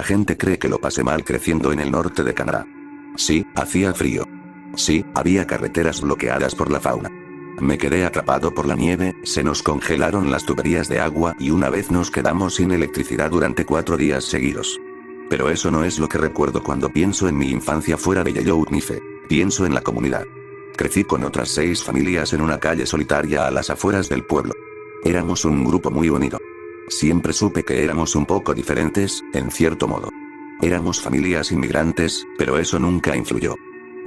La gente cree que lo pasé mal creciendo en el norte de Canadá. Sí, hacía frío. Sí, había carreteras bloqueadas por la fauna. Me quedé atrapado por la nieve, se nos congelaron las tuberías de agua y una vez nos quedamos sin electricidad durante 4 días seguidos. Pero eso no es lo que recuerdo cuando pienso en mi infancia fuera de Yellowknife. Pienso en la comunidad. Crecí con otras 6 familias en una calle solitaria a las afueras del pueblo. Éramos un grupo muy unido. Siempre supe que éramos un poco diferentes, en cierto modo. Éramos familias inmigrantes, pero eso nunca influyó.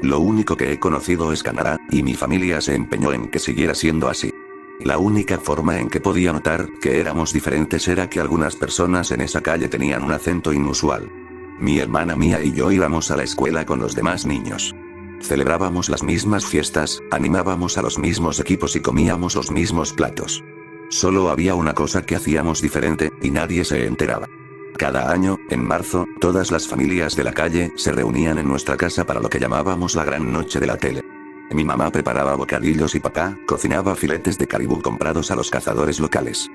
Lo único que he conocido es Canadá, y mi familia se empeñó en que siguiera siendo así. La única forma en que podía notar que éramos diferentes era que algunas personas en esa calle tenían un acento inusual. Mi hermana Mía y yo íbamos a la escuela con los demás niños. Celebrábamos las mismas fiestas, animábamos a los mismos equipos y comíamos los mismos platos. Solo había una cosa que hacíamos diferente, y nadie se enteraba. Cada año, en marzo, todas las familias de la calle se reunían en nuestra casa para lo que llamábamos la gran noche de la tele. Mi mamá preparaba bocadillos y papá cocinaba filetes de caribú comprados a los cazadores locales.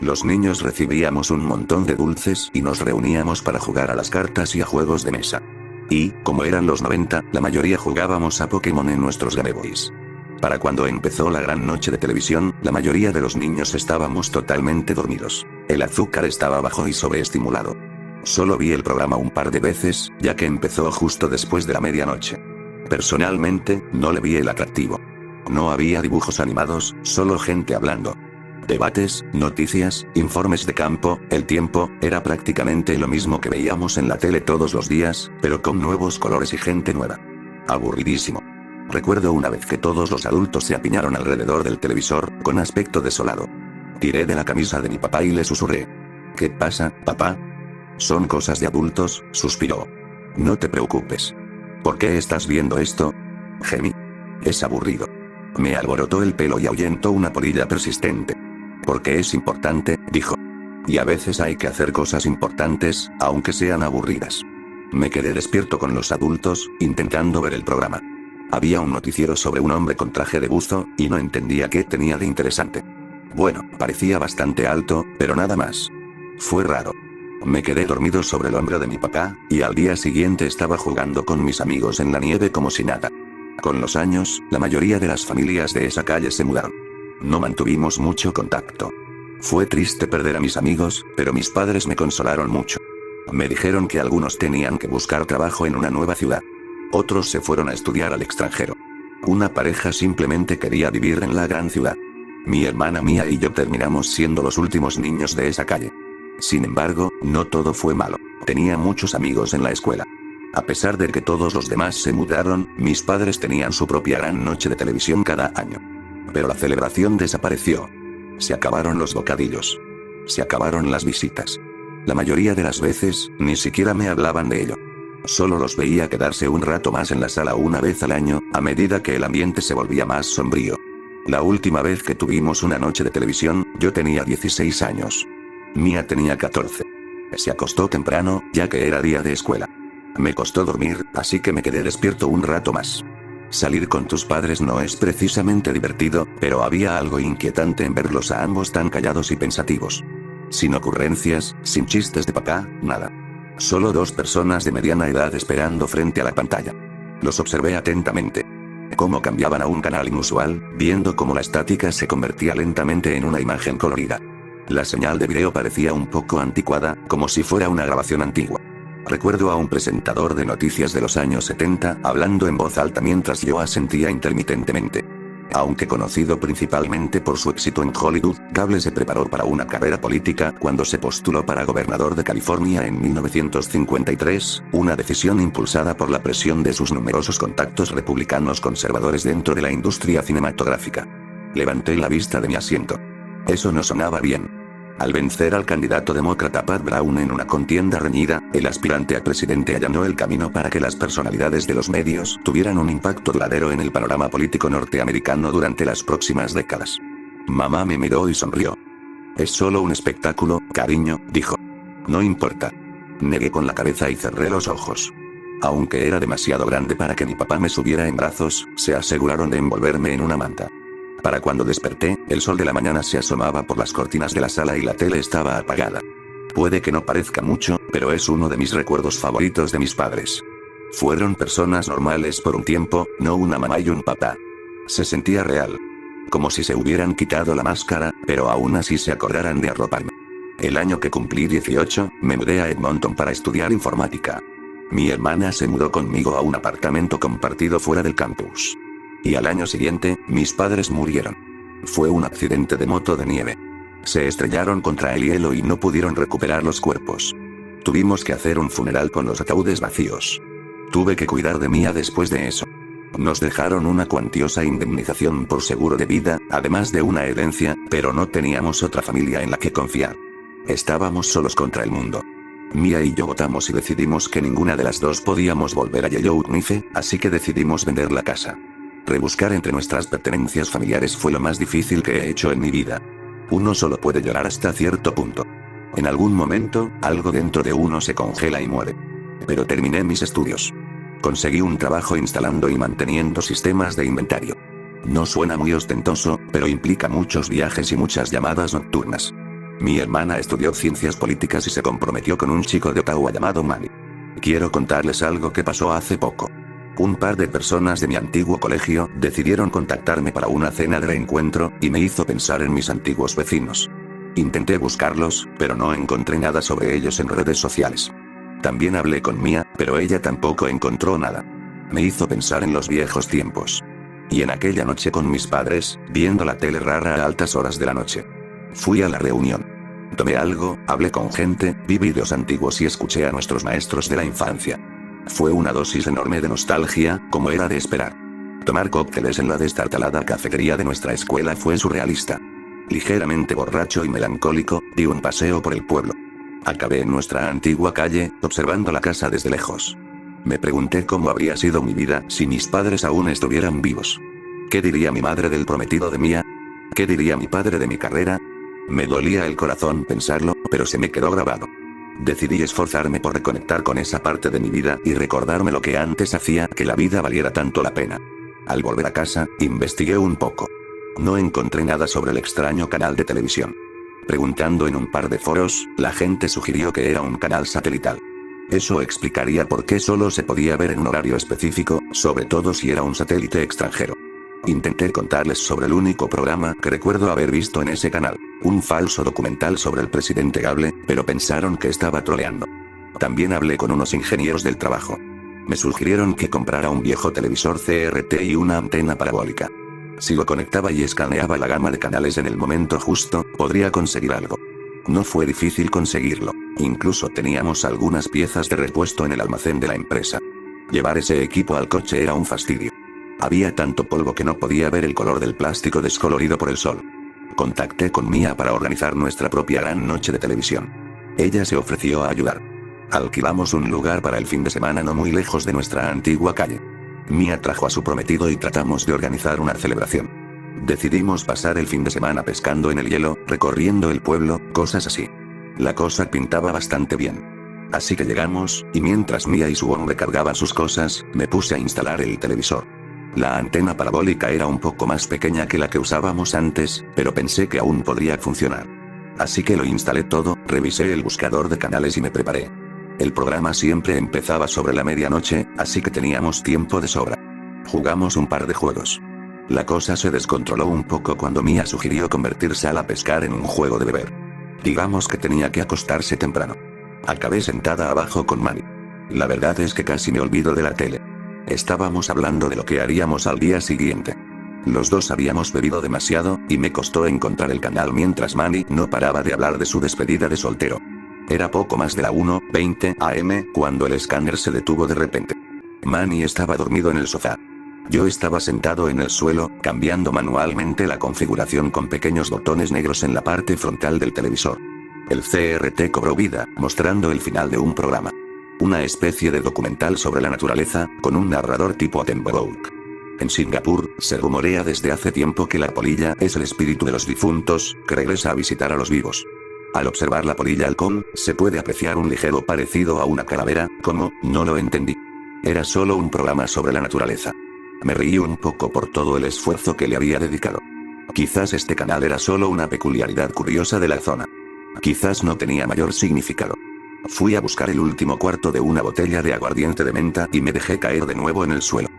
Los niños recibíamos un montón de dulces y nos reuníamos para jugar a las cartas y a juegos de mesa. Y, como eran los 90, la mayoría jugábamos a Pokémon en nuestros Game Boys. Para cuando empezó la gran noche de televisión, la mayoría de los niños estábamos totalmente dormidos. El azúcar estaba bajo y sobreestimulado. Solo vi el programa un par de veces, ya que empezó justo después de la medianoche. Personalmente, no le vi el atractivo. No había dibujos animados, solo gente hablando. Debates, noticias, informes de campo, el tiempo, era prácticamente lo mismo que veíamos en la tele todos los días, pero con nuevos colores y gente nueva. Aburridísimo. Recuerdo una vez que todos los adultos se apiñaron alrededor del televisor, con aspecto desolado. Tiré de la camisa de mi papá y le susurré. ¿Qué pasa, papá? Son cosas de adultos, suspiró. No te preocupes. ¿Por qué estás viendo esto? Gemí. Es aburrido. Me alborotó el pelo y ahuyentó una polilla persistente. Porque es importante, dijo. Y a veces hay que hacer cosas importantes, aunque sean aburridas. Me quedé despierto con los adultos, intentando ver el programa. Había un noticiero sobre un hombre con traje de buzo, y no entendía qué tenía de interesante. Bueno, parecía bastante alto, pero nada más. Fue raro. Me quedé dormido sobre el hombro de mi papá, y al día siguiente estaba jugando con mis amigos en la nieve como si nada. Con los años, la mayoría de las familias de esa calle se mudaron. No mantuvimos mucho contacto. Fue triste perder a mis amigos, pero mis padres me consolaron mucho. Me dijeron que algunos tenían que buscar trabajo en una nueva ciudad. Otros se fueron a estudiar al extranjero. Una pareja simplemente quería vivir en la gran ciudad. Mi hermana Mía y yo terminamos siendo los últimos niños de esa calle. Sin embargo, no todo fue malo. Tenía muchos amigos en la escuela. A pesar de que todos los demás se mudaron, mis padres tenían su propia gran noche de televisión cada año. Pero la celebración desapareció. Se acabaron los bocadillos. Se acabaron las visitas. La mayoría de las veces, ni siquiera me hablaban de ello. Solo los veía quedarse un rato más en la sala una vez al año, a medida que el ambiente se volvía más sombrío. La última vez que tuvimos una noche de televisión, yo tenía 16 años. Mía tenía 14. Se acostó temprano, ya que era día de escuela. Me costó dormir, así que me quedé despierto un rato más. Salir con tus padres no es precisamente divertido, pero había algo inquietante en verlos a ambos tan callados y pensativos. Sin ocurrencias, sin chistes de papá, nada. Solo 2 personas de mediana edad esperando frente a la pantalla. Los observé atentamente. Cómo cambiaban a un canal inusual, viendo cómo la estática se convertía lentamente en una imagen colorida. La señal de video parecía un poco anticuada, como si fuera una grabación antigua. Recuerdo a un presentador de noticias de los años 70 hablando en voz alta mientras yo asentía intermitentemente. Aunque conocido principalmente por su éxito en Hollywood, Cable se preparó para una carrera política cuando se postuló para gobernador de California en 1953, una decisión impulsada por la presión de sus numerosos contactos republicanos conservadores dentro de la industria cinematográfica. Levanté la vista de mi asiento. Eso no sonaba bien. Al vencer al candidato demócrata Pat Brown en una contienda reñida, el aspirante a presidente allanó el camino para que las personalidades de los medios tuvieran un impacto duradero en el panorama político norteamericano durante las próximas décadas. Mamá me miró y sonrió. Es solo un espectáculo, cariño, dijo. No importa. Negué con la cabeza y cerré los ojos. Aunque era demasiado grande para que mi papá me subiera en brazos, se aseguraron de envolverme en una manta. Para cuando desperté, el sol de la mañana se asomaba por las cortinas de la sala y la tele estaba apagada. Puede que no parezca mucho, pero es uno de mis recuerdos favoritos de mis padres. Fueron personas normales por un tiempo, no una mamá y un papá. Se sentía real. Como si se hubieran quitado la máscara, pero aún así se acordaran de arroparme. El año que cumplí 18, me mudé a Edmonton para estudiar informática. Mi hermana se mudó conmigo a un apartamento compartido fuera del campus. Y al año siguiente, mis padres murieron. Fue un accidente de moto de nieve. Se estrellaron contra el hielo y no pudieron recuperar los cuerpos. Tuvimos que hacer un funeral con los ataúdes vacíos. Tuve que cuidar de Mia después de eso. Nos dejaron una cuantiosa indemnización por seguro de vida, además de una herencia, pero no teníamos otra familia en la que confiar. Estábamos solos contra el mundo. Mia y yo votamos y decidimos que ninguna de las dos podíamos volver a Yellowknife, así que decidimos vender la casa. Rebuscar entre nuestras pertenencias familiares fue lo más difícil que he hecho en mi vida. Uno solo puede llorar hasta cierto punto. En algún momento, algo dentro de uno se congela y muere. Pero terminé mis estudios. Conseguí un trabajo instalando y manteniendo sistemas de inventario. No suena muy ostentoso, pero implica muchos viajes y muchas llamadas nocturnas. Mi hermana estudió ciencias políticas y se comprometió con un chico de Ottawa llamado Manny. Quiero contarles algo que pasó hace poco. Un par de personas de mi antiguo colegio decidieron contactarme para una cena de reencuentro, y me hizo pensar en mis antiguos vecinos. Intenté buscarlos, pero no encontré nada sobre ellos en redes sociales. También hablé con Mia, pero ella tampoco encontró nada. Me hizo pensar en los viejos tiempos. Y en aquella noche con mis padres, viendo la tele rara a altas horas de la noche. Fui a la reunión. Tomé algo, hablé con gente, vi vídeos antiguos y escuché a nuestros maestros de la infancia. Fue una dosis enorme de nostalgia, como era de esperar. Tomar cócteles en la destartalada cafetería de nuestra escuela fue surrealista. Ligeramente borracho y melancólico, di un paseo por el pueblo. Acabé en nuestra antigua calle, observando la casa desde lejos. Me pregunté cómo habría sido mi vida si mis padres aún estuvieran vivos. ¿Qué diría mi madre del prometido de Mia? ¿Qué diría mi padre de mi carrera? Me dolía el corazón pensarlo, pero se me quedó grabado. Decidí esforzarme por reconectar con esa parte de mi vida y recordarme lo que antes hacía que la vida valiera tanto la pena. Al volver a casa, investigué un poco. No encontré nada sobre el extraño canal de televisión. Preguntando en un par de foros, la gente sugirió que era un canal satelital. Eso explicaría por qué solo se podía ver en un horario específico, sobre todo si era un satélite extranjero. Intenté contarles sobre el único programa que recuerdo haber visto en ese canal, un falso documental sobre el presidente Gable, pero pensaron que estaba troleando. También hablé con unos ingenieros del trabajo. Me sugirieron que comprara un viejo televisor CRT y una antena parabólica. Si lo conectaba y escaneaba la gama de canales en el momento justo, podría conseguir algo. No fue difícil conseguirlo, incluso teníamos algunas piezas de repuesto en el almacén de la empresa. Llevar ese equipo al coche era un fastidio. Había tanto polvo que no podía ver el color del plástico descolorido por el sol. Contacté con Mia para organizar nuestra propia gran noche de televisión. Ella se ofreció a ayudar. Alquilamos un lugar para el fin de semana no muy lejos de nuestra antigua calle. Mia trajo a su prometido y tratamos de organizar una celebración. Decidimos pasar el fin de semana pescando en el hielo, recorriendo el pueblo, cosas así. La cosa pintaba bastante bien. Así que llegamos, y mientras Mia y su hombre cargaban sus cosas, me puse a instalar el televisor. La antena parabólica era un poco más pequeña que la que usábamos antes, pero pensé que aún podría funcionar. Así que lo instalé todo, revisé el buscador de canales y me preparé. El programa siempre empezaba sobre la medianoche, así que teníamos tiempo de sobra. Jugamos un par de juegos. La cosa se descontroló un poco cuando Mia sugirió convertir sal a pescar en un juego de beber. Digamos que tenía que acostarse temprano. Acabé sentada abajo con Manny. La verdad es que casi me olvido de la tele. Estábamos hablando de lo que haríamos al día siguiente. Los dos habíamos bebido demasiado, y me costó encontrar el canal mientras Manny no paraba de hablar de su despedida de soltero. Era poco más de la 1:20 am cuando el escáner se detuvo de repente. Manny estaba dormido en el sofá. Yo estaba sentado en el suelo, cambiando manualmente la configuración con pequeños botones negros en la parte frontal del televisor. El CRT cobró vida, mostrando el final de un programa. Una especie de documental sobre la naturaleza, con un narrador tipo Attenborough. En Singapur, se rumorea desde hace tiempo que la polilla es el espíritu de los difuntos, que regresa a visitar a los vivos. Al observar la polilla halcón, se puede apreciar un ligero parecido a una calavera, como, no lo entendí. Era solo un programa sobre la naturaleza. Me reí un poco por todo el esfuerzo que le había dedicado. Quizás este canal era solo una peculiaridad curiosa de la zona. Quizás no tenía mayor significado. Fui a buscar el último cuarto de una botella de aguardiente de menta y me dejé caer de nuevo en el suelo.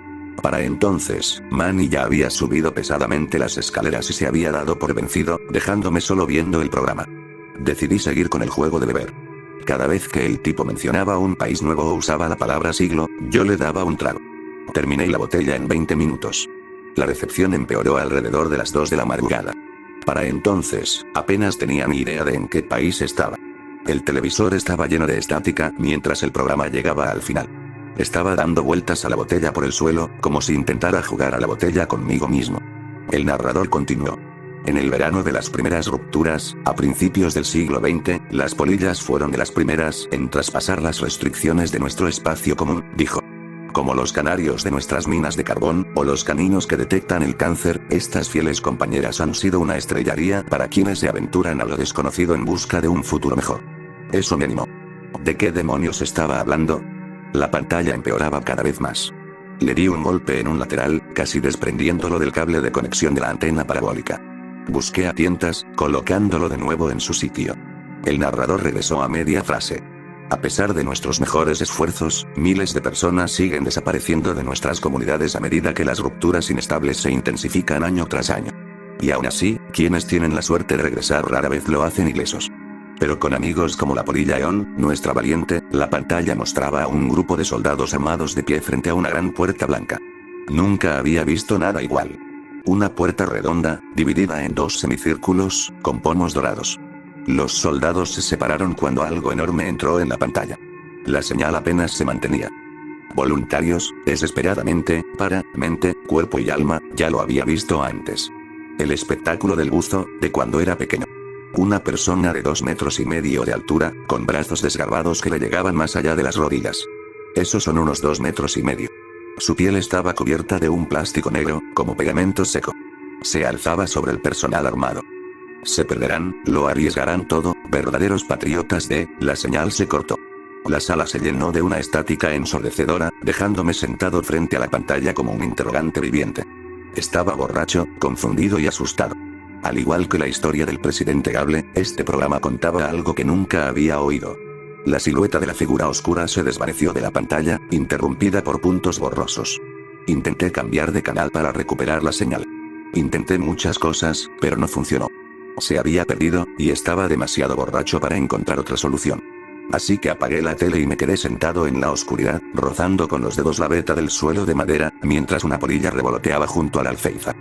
Para entonces, Manny ya había subido pesadamente las escaleras y se había dado por vencido, dejándome solo viendo el programa. Decidí seguir con el juego de beber. Cada vez que el tipo mencionaba un país nuevo o usaba la palabra siglo, yo le daba un trago. Terminé la botella en 20 minutos. La recepción empeoró alrededor de las 2 de la madrugada. Para entonces, apenas tenía ni idea de en qué país estaba. El televisor estaba lleno de estática mientras el programa llegaba al final. Estaba dando vueltas a la botella por el suelo, como si intentara jugar a la botella conmigo mismo. El narrador continuó. En el verano de las primeras rupturas, a principios del siglo XX, las polillas fueron de las primeras en traspasar las restricciones de nuestro espacio común, dijo. Como los canarios de nuestras minas de carbón, o los caninos que detectan el cáncer, estas fieles compañeras han sido una estrellaría para quienes se aventuran a lo desconocido en busca de un futuro mejor. Eso me animó. ¿De qué demonios estaba hablando? La pantalla empeoraba cada vez más. Le di un golpe en un lateral, casi desprendiéndolo del cable de conexión de la antena parabólica. Busqué a tientas, colocándolo de nuevo en su sitio. El narrador regresó a media frase. A pesar de nuestros mejores esfuerzos, miles de personas siguen desapareciendo de nuestras comunidades a medida que las rupturas inestables se intensifican año tras año. Y aún así, quienes tienen la suerte de regresar rara vez lo hacen ilesos. Pero con amigos como la polilla Eon, nuestra valiente, la pantalla mostraba a un grupo de soldados armados de pie frente a una gran puerta blanca. Nunca había visto nada igual. Una puerta redonda, dividida en 2 semicírculos, con pomos dorados. Los soldados se separaron cuando algo enorme entró en la pantalla. La señal apenas se mantenía. Voluntarios, desesperadamente, para, mente, cuerpo y alma, ya lo había visto antes. El espectáculo del buzo, de cuando era pequeño. Una persona de 2,5 metros de altura, con brazos desgarbados que le llegaban más allá de las rodillas. Esos son unos 2,5 metros. Su piel estaba cubierta de un plástico negro, como pegamento seco. Se alzaba sobre el personal armado. Se perderán, lo arriesgarán todo, verdaderos patriotas de, la señal se cortó. La sala se llenó de una estática ensordecedora, dejándome sentado frente a la pantalla como un interrogante viviente. Estaba borracho, confundido y asustado. Al igual que la historia del presidente Gable, este programa contaba algo que nunca había oído. La silueta de la figura oscura se desvaneció de la pantalla, interrumpida por puntos borrosos. Intenté cambiar de canal para recuperar la señal. Intenté muchas cosas, pero no funcionó. Se había perdido, y estaba demasiado borracho para encontrar otra solución. Así que apagué la tele y me quedé sentado en la oscuridad, rozando con los dedos la veta del suelo de madera, mientras una polilla revoloteaba junto al alféizar.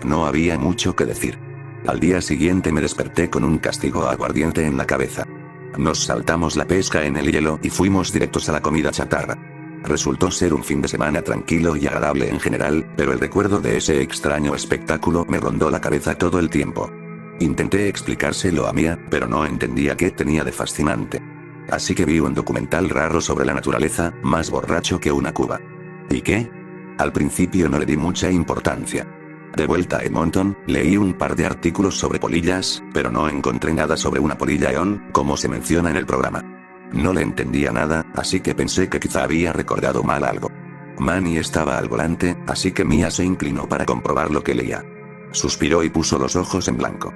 No había mucho que decir. Al día siguiente me desperté con un castigo aguardiente en la cabeza. Nos saltamos la pesca en el hielo y fuimos directos a la comida chatarra. Resultó ser un fin de semana tranquilo y agradable en general, pero el recuerdo de ese extraño espectáculo me rondó la cabeza todo el tiempo. Intenté explicárselo a Mia, pero no entendía qué tenía de fascinante. Así que vi un documental raro sobre la naturaleza, más borracho que una cuba. ¿Y qué? Al principio no le di mucha importancia. De vuelta a Edmonton, leí un par de artículos sobre polillas, pero no encontré nada sobre una polilla Eon, como se menciona en el programa. No le entendía nada, así que pensé que quizá había recordado mal algo. Manny estaba al volante, así que Mia se inclinó para comprobar lo que leía. Suspiró y puso los ojos en blanco.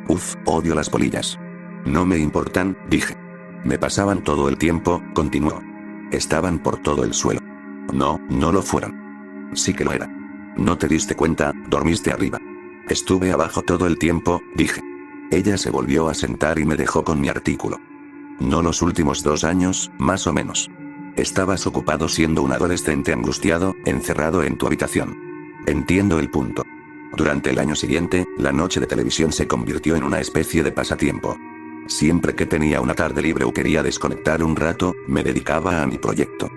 Uf, odio las polillas. No me importan, dije. Me pasaban todo el tiempo, continuó. Estaban por todo el suelo. No, no lo fueron. Sí que lo era. No te diste cuenta, dormiste arriba. Estuve abajo todo el tiempo, dije. Ella se volvió a sentar y me dejó con mi artículo. No los últimos 2 años, más o menos. Estabas ocupado siendo un adolescente angustiado, encerrado en tu habitación. Entiendo el punto. Durante el año siguiente, la noche de televisión se convirtió en una especie de pasatiempo. Siempre que tenía una tarde libre o quería desconectar un rato, me dedicaba a mi proyecto.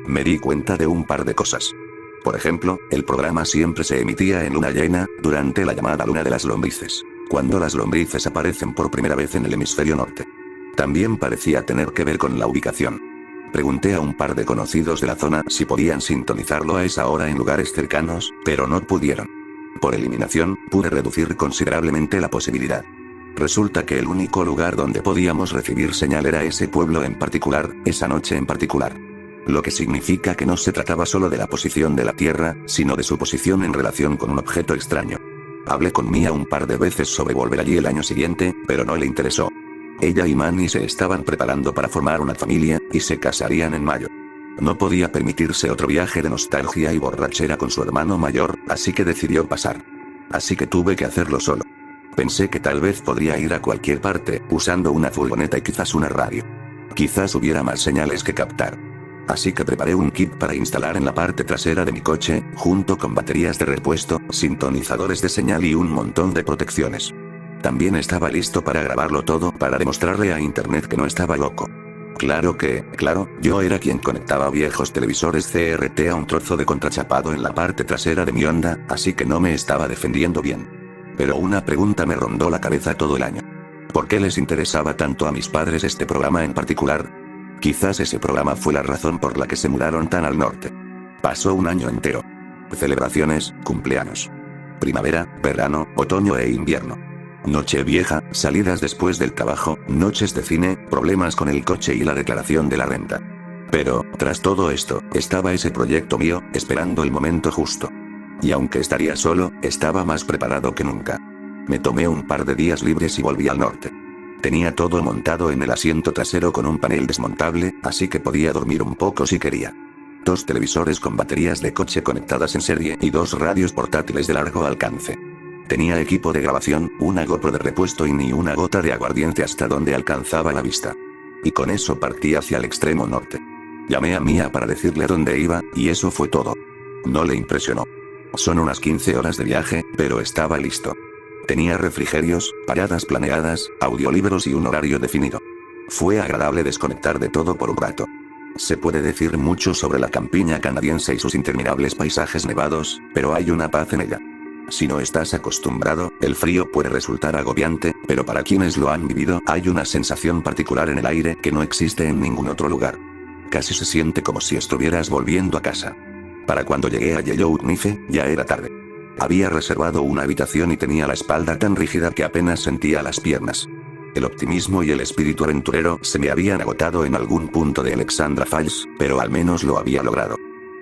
Me di cuenta de un par de cosas. Por ejemplo, el programa siempre se emitía en luna llena, durante la llamada luna de las lombrices, cuando las lombrices aparecen por primera vez en el hemisferio norte. También parecía tener que ver con la ubicación. Pregunté a un par de conocidos de la zona si podían sintonizarlo a esa hora en lugares cercanos, pero no pudieron. Por eliminación, pude reducir considerablemente la posibilidad. Resulta que el único lugar donde podíamos recibir señal era ese pueblo en particular, esa noche en particular. Lo que significa que no se trataba solo de la posición de la Tierra, sino de su posición en relación con un objeto extraño. Hablé con Mia un par de veces sobre volver allí el año siguiente, pero no le interesó. Ella y Manny se estaban preparando para formar una familia, y se casarían en mayo. No podía permitirse otro viaje de nostalgia y borrachera con su hermano mayor, así que decidió pasar. Así que tuve que hacerlo solo. Pensé que tal vez podría ir a cualquier parte, usando una furgoneta y quizás una radio. Quizás hubiera más señales que captar. Así que preparé un kit para instalar en la parte trasera de mi coche, junto con baterías de repuesto, sintonizadores de señal y un montón de protecciones. También estaba listo para grabarlo todo para demostrarle a internet que no estaba loco. Claro, yo era quien conectaba viejos televisores CRT a un trozo de contrachapado en la parte trasera de mi Honda, así que no me estaba defendiendo bien. Pero una pregunta me rondó la cabeza todo el año. ¿Por qué les interesaba tanto a mis padres este programa en particular? Quizás ese programa fue la razón por la que se mudaron tan al norte. Pasó un año entero. Celebraciones, cumpleaños. Primavera, verano, otoño e invierno. Nochevieja, salidas después del trabajo, noches de cine, problemas con el coche y la declaración de la renta. Pero, tras todo esto, estaba ese proyecto mío, esperando el momento justo. Y aunque estaría solo, estaba más preparado que nunca. Me tomé un par de días libres y volví al norte. Tenía todo montado en el asiento trasero con un panel desmontable, así que podía dormir un poco si quería. 2 televisores con baterías de coche conectadas en serie y 2 radios portátiles de largo alcance. Tenía equipo de grabación, una GoPro de repuesto y ni una gota de aguardiente hasta donde alcanzaba la vista. Y con eso partí hacia el extremo norte. Llamé a Mia para decirle a dónde iba, y eso fue todo. No le impresionó. Son unas 15 horas de viaje, pero estaba listo. Tenía refrigerios, paradas planeadas, audiolibros y un horario definido. Fue agradable desconectar de todo por un rato. Se puede decir mucho sobre la campiña canadiense y sus interminables paisajes nevados, pero hay una paz en ella. Si no estás acostumbrado, el frío puede resultar agobiante, pero para quienes lo han vivido, hay una sensación particular en el aire que no existe en ningún otro lugar. Casi se siente como si estuvieras volviendo a casa. Para cuando llegué a Yellowknife, ya era tarde. Había reservado una habitación y tenía la espalda tan rígida que apenas sentía las piernas. El optimismo y el espíritu aventurero se me habían agotado en algún punto de Alexandra Falls, pero al menos lo había logrado.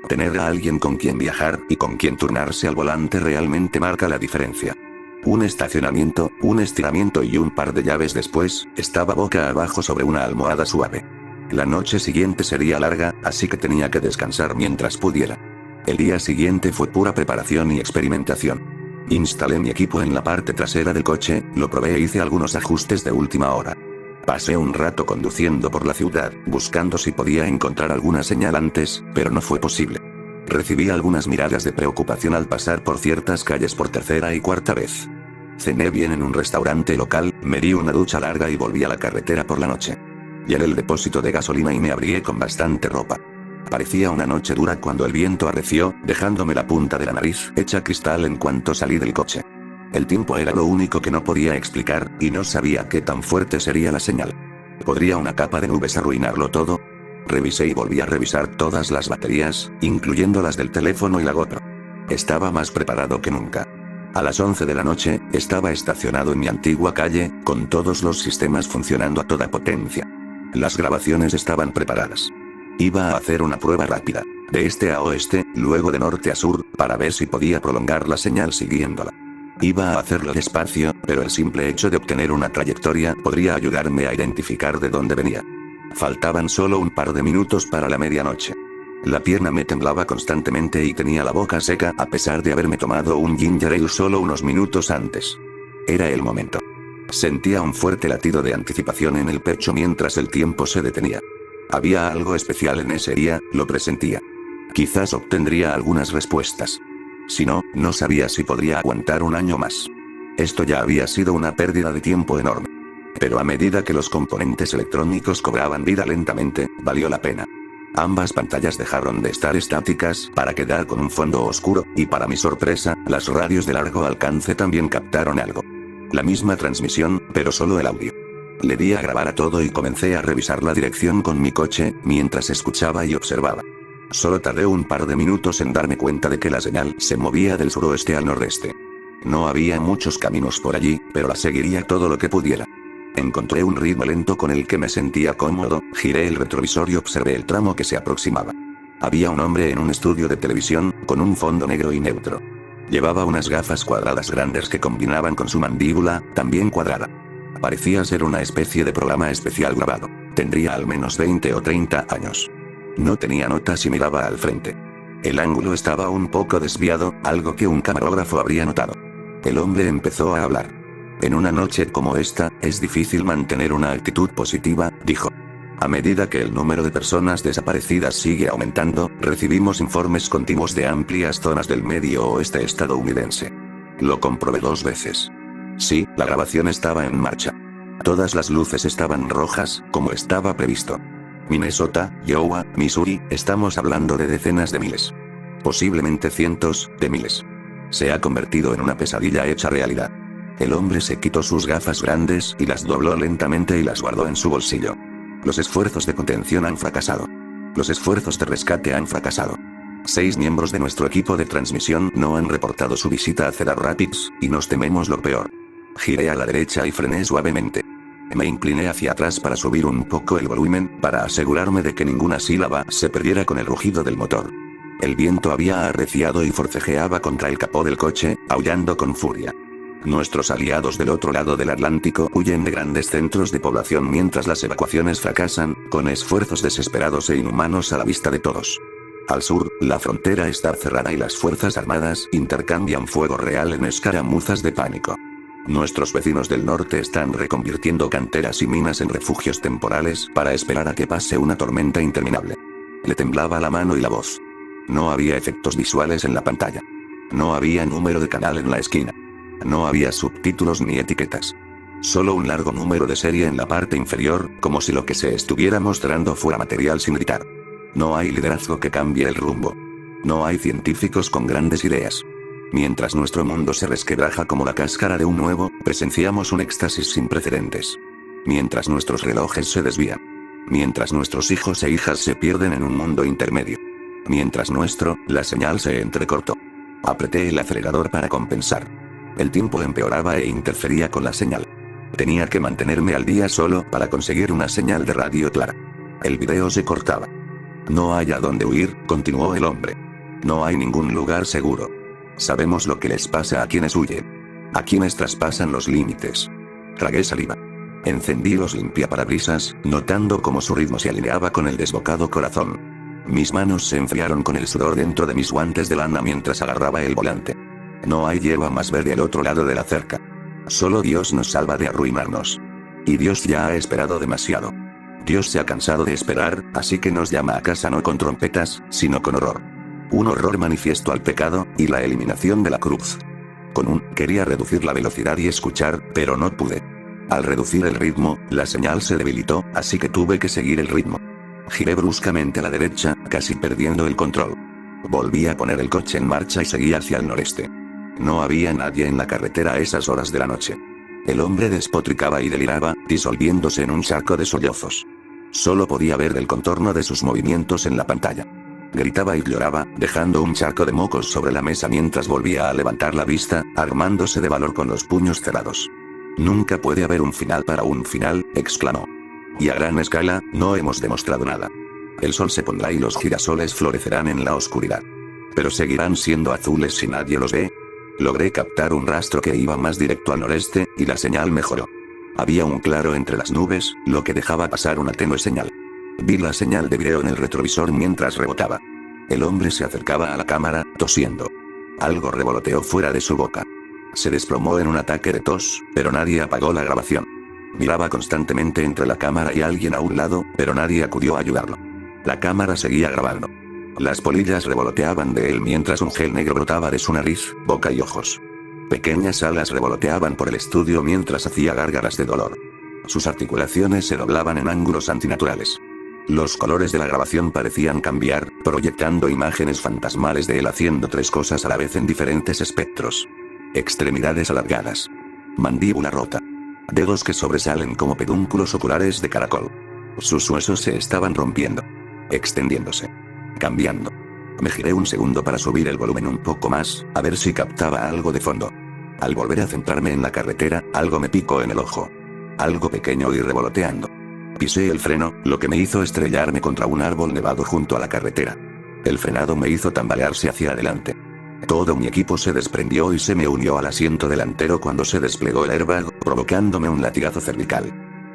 Tener a alguien con quien viajar y con quien turnarse al volante realmente marca la diferencia. Un estacionamiento, un estiramiento y un par de llaves después, estaba boca abajo sobre una almohada suave. La noche siguiente sería larga, así que tenía que descansar mientras pudiera. El día siguiente fue pura preparación y experimentación. Instalé mi equipo en la parte trasera del coche, lo probé e hice algunos ajustes de última hora. Pasé un rato conduciendo por la ciudad, buscando si podía encontrar alguna señal antes, pero no fue posible. Recibí algunas miradas de preocupación al pasar por ciertas calles por tercera y cuarta vez. Cené bien en un restaurante local, me di una ducha larga y volví a la carretera por la noche. Llené el depósito de gasolina y me abrigué con bastante ropa. Parecía una noche dura cuando el viento arreció, dejándome la punta de la nariz hecha cristal en cuanto salí del coche. El tiempo era lo único que no podía explicar, y no sabía qué tan fuerte sería la señal. ¿Podría una capa de nubes arruinarlo todo? Revisé y volví a revisar todas las baterías, incluyendo las del teléfono y la GoPro. Estaba más preparado que nunca. A las 11 de la noche, estaba estacionado en mi antigua calle, con todos los sistemas funcionando a toda potencia. Las grabaciones estaban preparadas. Iba a hacer una prueba rápida, de este a oeste, luego de norte a sur, para ver si podía prolongar la señal siguiéndola. Iba a hacerlo despacio, pero el simple hecho de obtener una trayectoria podría ayudarme a identificar de dónde venía. Faltaban solo un par de minutos para la medianoche. La pierna me temblaba constantemente y tenía la boca seca a pesar de haberme tomado un ginger ale solo unos minutos antes. Era el momento. Sentía un fuerte latido de anticipación en el pecho mientras el tiempo se detenía. Había algo especial en ese día, lo presentía. Quizás obtendría algunas respuestas. Si no, no sabía si podría aguantar un año más. Esto ya había sido una pérdida de tiempo enorme. Pero a medida que los componentes electrónicos cobraban vida lentamente, valió la pena. Ambas pantallas dejaron de estar estáticas para quedar con un fondo oscuro, y para mi sorpresa, las radios de largo alcance también captaron algo. La misma transmisión, pero solo el audio. Le di a grabar a todo y comencé a revisar la dirección con mi coche, mientras escuchaba y observaba. Solo tardé un par de minutos en darme cuenta de que la señal se movía del suroeste al nordeste. No había muchos caminos por allí, pero la seguiría todo lo que pudiera. Encontré un ritmo lento con el que me sentía cómodo, giré el retrovisor y observé el tramo que se aproximaba. Había un hombre en un estudio de televisión, con un fondo negro y neutro. Llevaba unas gafas cuadradas grandes que combinaban con su mandíbula, también cuadrada. Parecía ser una especie de programa especial grabado. Tendría al menos 20 o 30 años. No tenía notas y miraba al frente. El ángulo estaba un poco desviado, algo que un camarógrafo habría notado. El hombre empezó a hablar. En una noche como esta, es difícil mantener una actitud positiva, dijo. A medida que el número de personas desaparecidas sigue aumentando, recibimos informes continuos de amplias zonas del medio oeste estadounidense. Lo comprobé 2 veces. Sí, la grabación estaba en marcha. Todas las luces estaban rojas, como estaba previsto. Minnesota, Iowa, Missouri, estamos hablando de decenas de miles. Posiblemente cientos de miles. Se ha convertido en una pesadilla hecha realidad. El hombre se quitó sus gafas grandes y las dobló lentamente y las guardó en su bolsillo. Los esfuerzos de contención han fracasado. Los esfuerzos de rescate han fracasado. 6 miembros de nuestro equipo de transmisión no han reportado su visita a Cedar Rapids, y nos tememos lo peor. Giré a la derecha y frené suavemente. Me incliné hacia atrás para subir un poco el volumen, para asegurarme de que ninguna sílaba se perdiera con el rugido del motor. El viento había arreciado y forcejeaba contra el capó del coche, aullando con furia. Nuestros aliados del otro lado del Atlántico huyen de grandes centros de población mientras las evacuaciones fracasan, con esfuerzos desesperados e inhumanos a la vista de todos. Al sur, la frontera está cerrada y las fuerzas armadas intercambian fuego real en escaramuzas de pánico. Nuestros vecinos del norte están reconvirtiendo canteras y minas en refugios temporales para esperar a que pase una tormenta interminable. Le temblaba la mano y la voz. No había efectos visuales en la pantalla. No había número de canal en la esquina. No había subtítulos ni etiquetas. Solo un largo número de serie en la parte inferior, como si lo que se estuviera mostrando fuera material sin gritar. No hay liderazgo que cambie el rumbo. No hay científicos con grandes ideas. Mientras nuestro mundo se resquebraja como la cáscara de un huevo, presenciamos un éxtasis sin precedentes. Mientras nuestros relojes se desvían. Mientras nuestros hijos e hijas se pierden en un mundo intermedio. Mientras la señal se entrecortó. Apreté el acelerador para compensar. El tiempo empeoraba e interfería con la señal. Tenía que mantenerme al día solo para conseguir una señal de radio clara. El video se cortaba. No hay a dónde huir, continuó el hombre. No hay ningún lugar seguro. Sabemos lo que les pasa a quienes huyen. A quienes traspasan los límites. Tragué saliva. Encendí los limpiaparabrisas, notando cómo su ritmo se alineaba con el desbocado corazón. Mis manos se enfriaron con el sudor dentro de mis guantes de lana mientras agarraba el volante. No hay hierba más verde al otro lado de la cerca. Solo Dios nos salva de arruinarnos. Y Dios ya ha esperado demasiado. Dios se ha cansado de esperar, así que nos llama a casa no con trompetas, sino con horror. Un horror manifiesto al pecado, y la eliminación de la cruz. Quería reducir la velocidad y escuchar, pero no pude. Al reducir el ritmo, la señal se debilitó, así que tuve que seguir el ritmo. Giré bruscamente a la derecha, casi perdiendo el control. Volví a poner el coche en marcha y seguí hacia el noreste. No había nadie en la carretera a esas horas de la noche. El hombre despotricaba y deliraba, disolviéndose en un charco de sollozos. Solo podía ver el contorno de sus movimientos en la pantalla. Gritaba y lloraba, dejando un charco de mocos sobre la mesa mientras volvía a levantar la vista, armándose de valor con los puños cerrados. Nunca puede haber un final para un final, exclamó. Y a gran escala, no hemos demostrado nada. El sol se pondrá y los girasoles florecerán en la oscuridad. Pero seguirán siendo azules si nadie los ve. Logré captar un rastro que iba más directo al noreste, y la señal mejoró. Había un claro entre las nubes, lo que dejaba pasar una tenue señal. Vi la señal de video en el retrovisor mientras rebotaba. El hombre se acercaba a la cámara, tosiendo. Algo revoloteó fuera de su boca. Se desplomó en un ataque de tos, pero nadie apagó la grabación. Miraba constantemente entre la cámara y alguien a un lado, pero nadie acudió a ayudarlo. La cámara seguía grabando. Las polillas revoloteaban de él mientras un gel negro brotaba de su nariz, boca y ojos. Pequeñas alas revoloteaban por el estudio mientras hacía gárgaras de dolor. Sus articulaciones se doblaban en ángulos antinaturales. Los colores de la grabación parecían cambiar, proyectando imágenes fantasmales de él haciendo 3 cosas a la vez en diferentes espectros. Extremidades alargadas. Mandíbula rota. Dedos que sobresalen como pedúnculos oculares de caracol. Sus huesos se estaban rompiendo. Extendiéndose. Cambiando. Me giré un segundo para subir el volumen un poco más, a ver si captaba algo de fondo. Al volver a centrarme en la carretera, algo me picó en el ojo. Algo pequeño y revoloteando. Pisé el freno, lo que me hizo estrellarme contra un árbol nevado junto a la carretera. El frenado me hizo tambalearse hacia adelante. Todo mi equipo se desprendió y se me unió al asiento delantero cuando se desplegó el airbag, provocándome un latigazo cervical.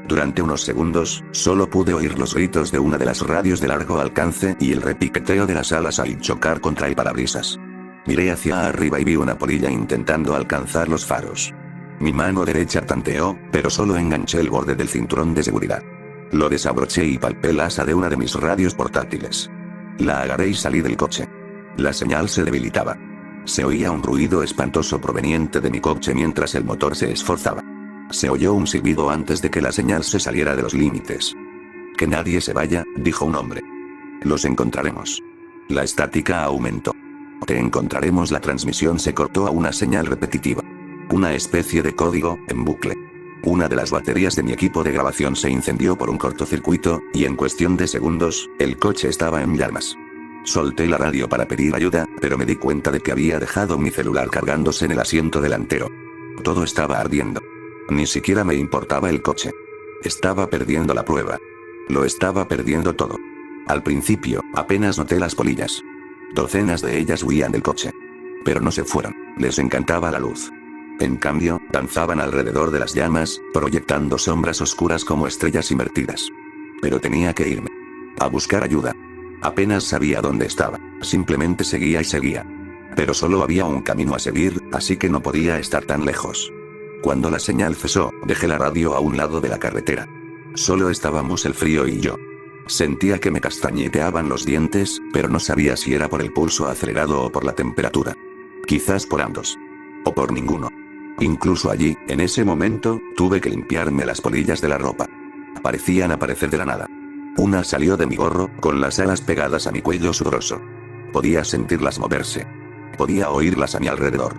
Durante unos segundos, solo pude oír los gritos de una de las radios de largo alcance y el repiqueteo de las alas al chocar contra el parabrisas. Miré hacia arriba y vi una polilla intentando alcanzar los faros. Mi mano derecha tanteó, pero solo enganché el borde del cinturón de seguridad. Lo desabroché y palpé el asa de una de mis radios portátiles. La agarré y salí del coche. La señal se debilitaba. Se oía un ruido espantoso proveniente de mi coche mientras el motor se esforzaba. Se oyó un silbido antes de que la señal se saliera de los límites. Que nadie se vaya, dijo un hombre. Los encontraremos. La estática aumentó. Te encontraremos. La transmisión se cortó a una señal repetitiva. Una especie de código, en bucle. Una de las baterías de mi equipo de grabación se incendió por un cortocircuito, y en cuestión de segundos, el coche estaba en llamas. Solté la radio para pedir ayuda, pero me di cuenta de que había dejado mi celular cargándose en el asiento delantero. Todo estaba ardiendo. Ni siquiera me importaba el coche. Estaba perdiendo la prueba. Lo estaba perdiendo todo. Al principio, apenas noté las polillas. Docenas de ellas huían del coche. Pero no se fueron, les encantaba la luz. En cambio, danzaban alrededor de las llamas, proyectando sombras oscuras como estrellas invertidas. Pero tenía que irme. A buscar ayuda. Apenas sabía dónde estaba, simplemente seguía y seguía. Pero solo había un camino a seguir, así que no podía estar tan lejos. Cuando la señal cesó, dejé la radio a un lado de la carretera. Solo estábamos el frío y yo. Sentía que me castañeteaban los dientes, pero no sabía si era por el pulso acelerado o por la temperatura. Quizás por ambos. O por ninguno. Incluso allí, en ese momento, tuve que limpiarme las polillas de la ropa. Parecían aparecer de la nada. Una salió de mi gorro, con las alas pegadas a mi cuello sudoroso. Podía sentirlas moverse. Podía oírlas a mi alrededor.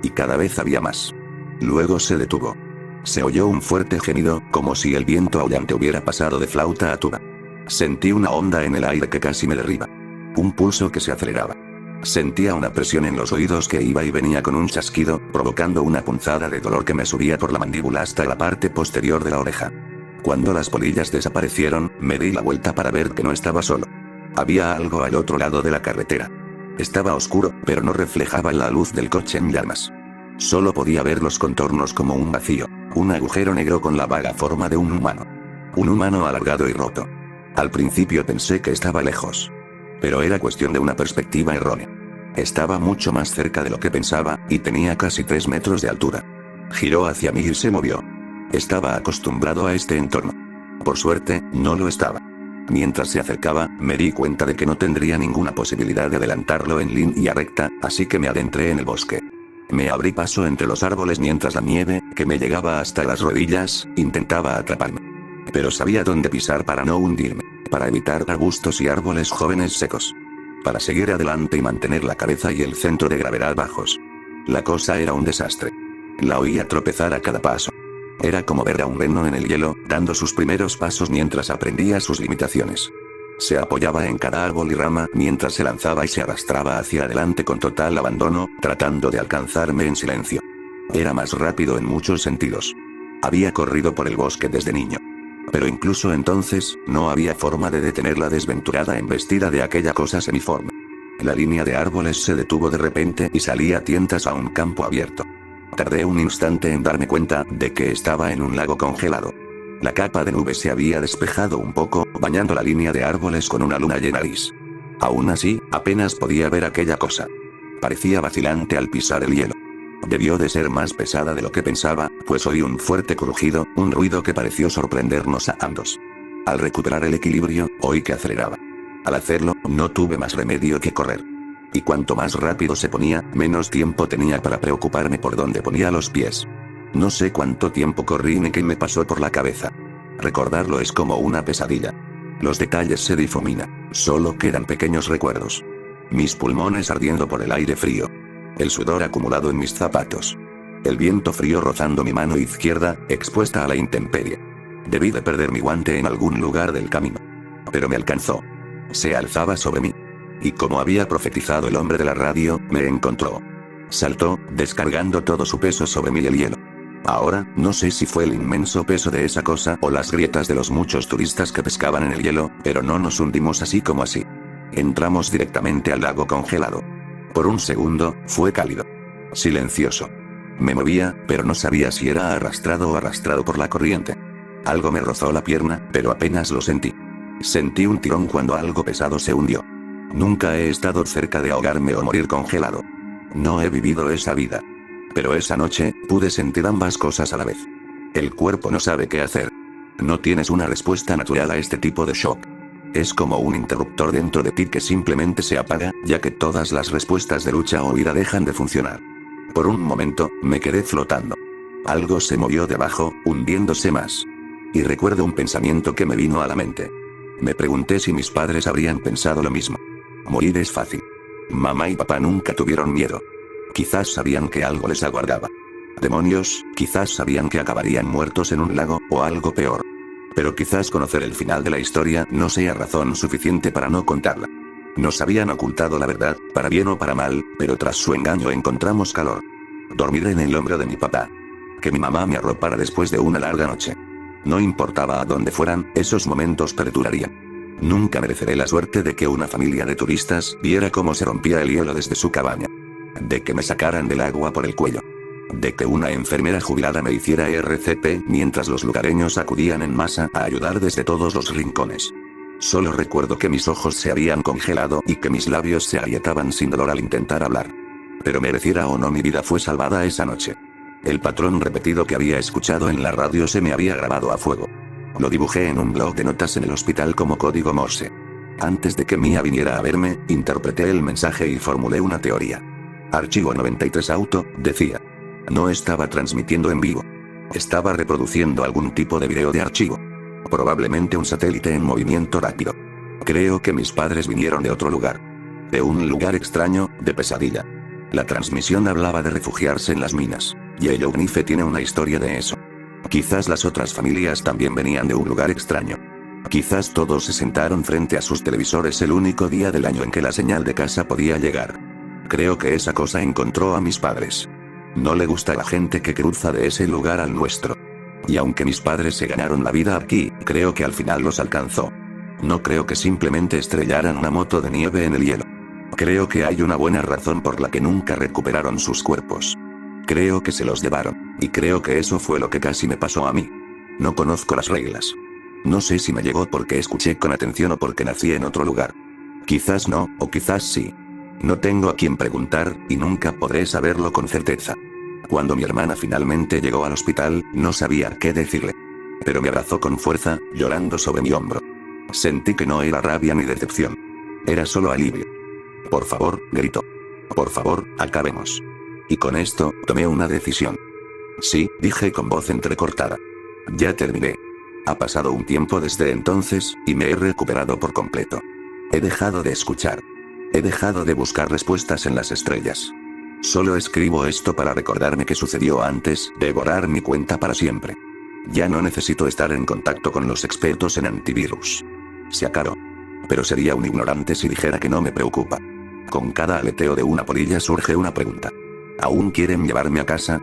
Y cada vez había más. Luego se detuvo. Se oyó un fuerte gemido, como si el viento aullante hubiera pasado de flauta a tuba. Sentí una onda en el aire que casi me derriba. Un pulso que se aceleraba. Sentía una presión en los oídos que iba y venía con un chasquido, provocando una punzada de dolor que me subía por la mandíbula hasta la parte posterior de la oreja. Cuando las polillas desaparecieron, me di la vuelta para ver que no estaba solo. Había algo al otro lado de la carretera. Estaba oscuro, pero no reflejaba la luz del coche en llamas. Solo podía ver los contornos como un vacío, un agujero negro con la vaga forma de un humano. Un humano alargado y roto. Al principio pensé que estaba lejos. Pero era cuestión de una perspectiva errónea. Estaba mucho más cerca de lo que pensaba, y tenía casi 3 metros de altura. Giró hacia mí y se movió. Estaba acostumbrado a este entorno. Por suerte, no lo estaba. Mientras se acercaba, me di cuenta de que no tendría ninguna posibilidad de adelantarlo en línea recta, así que me adentré en el bosque. Me abrí paso entre los árboles mientras la nieve, que me llegaba hasta las rodillas, intentaba atraparme. Pero sabía dónde pisar para no hundirme, para evitar arbustos y árboles jóvenes secos. Para seguir adelante y mantener la cabeza y el centro de gravedad bajos. La cosa era un desastre. La oía tropezar a cada paso. Era como ver a un reno en el hielo, dando sus primeros pasos mientras aprendía sus limitaciones. Se apoyaba en cada árbol y rama mientras se lanzaba y se arrastraba hacia adelante con total abandono, tratando de alcanzarme en silencio. Era más rápido en muchos sentidos. Había corrido por el bosque desde niño. Pero incluso entonces, no había forma de detener la desventurada embestida de aquella cosa semiforme. La línea de árboles se detuvo de repente y salí a tientas a un campo abierto. Tardé un instante en darme cuenta de que estaba en un lago congelado. La capa de nubes se había despejado un poco, bañando la línea de árboles con una luna llena gris. Aún así, apenas podía ver aquella cosa. Parecía vacilante al pisar el hielo. Debió de ser más pesada de lo que pensaba, pues oí un fuerte crujido, un ruido que pareció sorprendernos a ambos. Al recuperar el equilibrio, oí que aceleraba. Al hacerlo, no tuve más remedio que correr. Y cuanto más rápido se ponía, menos tiempo tenía para preocuparme por dónde ponía los pies. No sé cuánto tiempo corrí ni qué me pasó por la cabeza. Recordarlo es como una pesadilla. Los detalles se difuminan, solo quedan pequeños recuerdos. Mis pulmones ardiendo por el aire frío. El sudor acumulado en mis zapatos. El viento frío rozando mi mano izquierda, expuesta a la intemperie. Debí de perder mi guante en algún lugar del camino. Pero me alcanzó. Se alzaba sobre mí. Y como había profetizado el hombre de la radio, me encontró. Saltó, descargando todo su peso sobre mí y el hielo. Ahora, no sé si fue el inmenso peso de esa cosa o las grietas de los muchos turistas que pescaban en el hielo, pero no nos hundimos así como así. Entramos directamente al lago congelado. Por un segundo, fue cálido. Silencioso. Me movía, pero no sabía si era arrastrado o arrastrado por la corriente. Algo me rozó la pierna, pero apenas lo sentí. Sentí un tirón cuando algo pesado se hundió. Nunca he estado cerca de ahogarme o morir congelado. No he vivido esa vida. Pero esa noche, pude sentir ambas cosas a la vez. El cuerpo no sabe qué hacer. No tienes una respuesta natural a este tipo de shock. Es como un interruptor dentro de ti que simplemente se apaga, ya que todas las respuestas de lucha o huida dejan de funcionar. Por un momento, me quedé flotando. Algo se movió debajo, hundiéndose más. Y recuerdo un pensamiento que me vino a la mente. Me pregunté si mis padres habrían pensado lo mismo. Morir es fácil. Mamá y papá nunca tuvieron miedo. Quizás sabían que algo les aguardaba. Demonios, quizás sabían que acabarían muertos en un lago, o algo peor. Pero quizás conocer el final de la historia no sea razón suficiente para no contarla. Nos habían ocultado la verdad, para bien o para mal, pero tras su engaño encontramos calor. Dormir en el hombro de mi papá. Que mi mamá me arropara después de una larga noche. No importaba a dónde fueran, esos momentos perdurarían. Nunca mereceré la suerte de que una familia de turistas viera cómo se rompía el hielo desde su cabaña. De que me sacaran del agua por el cuello. De que una enfermera jubilada me hiciera RCP mientras los lugareños acudían en masa a ayudar desde todos los rincones. Solo recuerdo que mis ojos se habían congelado y que mis labios se agrietaban sin dolor al intentar hablar. Pero mereciera o no, mi vida fue salvada esa noche. El patrón repetido que había escuchado en la radio se me había grabado a fuego. Lo dibujé en un blog de notas en el hospital como código Morse. Antes de que Mia viniera a verme, interpreté el mensaje y formulé una teoría. Archivo 93 auto, decía. No estaba transmitiendo en vivo. Estaba reproduciendo algún tipo de video de archivo. Probablemente un satélite en movimiento rápido. Creo que mis padres vinieron de otro lugar. De un lugar extraño, de pesadilla. La transmisión hablaba de refugiarse en las minas. Y Yellowknife tiene una historia de eso. Quizás las otras familias también venían de un lugar extraño. Quizás todos se sentaron frente a sus televisores el único día del año en que la señal de casa podía llegar. Creo que esa cosa encontró a mis padres. No le gusta a la gente que cruza de ese lugar al nuestro. Y aunque mis padres se ganaron la vida aquí, creo que al final los alcanzó. No creo que simplemente estrellaran una moto de nieve en el hielo. Creo que hay una buena razón por la que nunca recuperaron sus cuerpos. Creo que se los llevaron, y creo que eso fue lo que casi me pasó a mí. No conozco las reglas. No sé si me llegó porque escuché con atención o porque nací en otro lugar. Quizás no, o quizás sí. No tengo a quien preguntar, y nunca podré saberlo con certeza. Cuando mi hermana finalmente llegó al hospital, no sabía qué decirle. Pero me abrazó con fuerza, llorando sobre mi hombro. Sentí que no era rabia ni decepción. Era solo alivio. Por favor, gritó. Por favor, acabemos. Y con esto, tomé una decisión. Sí, dije con voz entrecortada. Ya terminé. Ha pasado un tiempo desde entonces, y me he recuperado por completo. He dejado de escuchar. He dejado de buscar respuestas en las estrellas. Solo escribo esto para recordarme qué sucedió antes de borrar mi cuenta para siempre. Ya no necesito estar en contacto con los expertos en antivirus. Se acabó. Pero sería un ignorante si dijera que no me preocupa. Con cada aleteo de una polilla surge una pregunta. ¿Aún quieren llevarme a casa?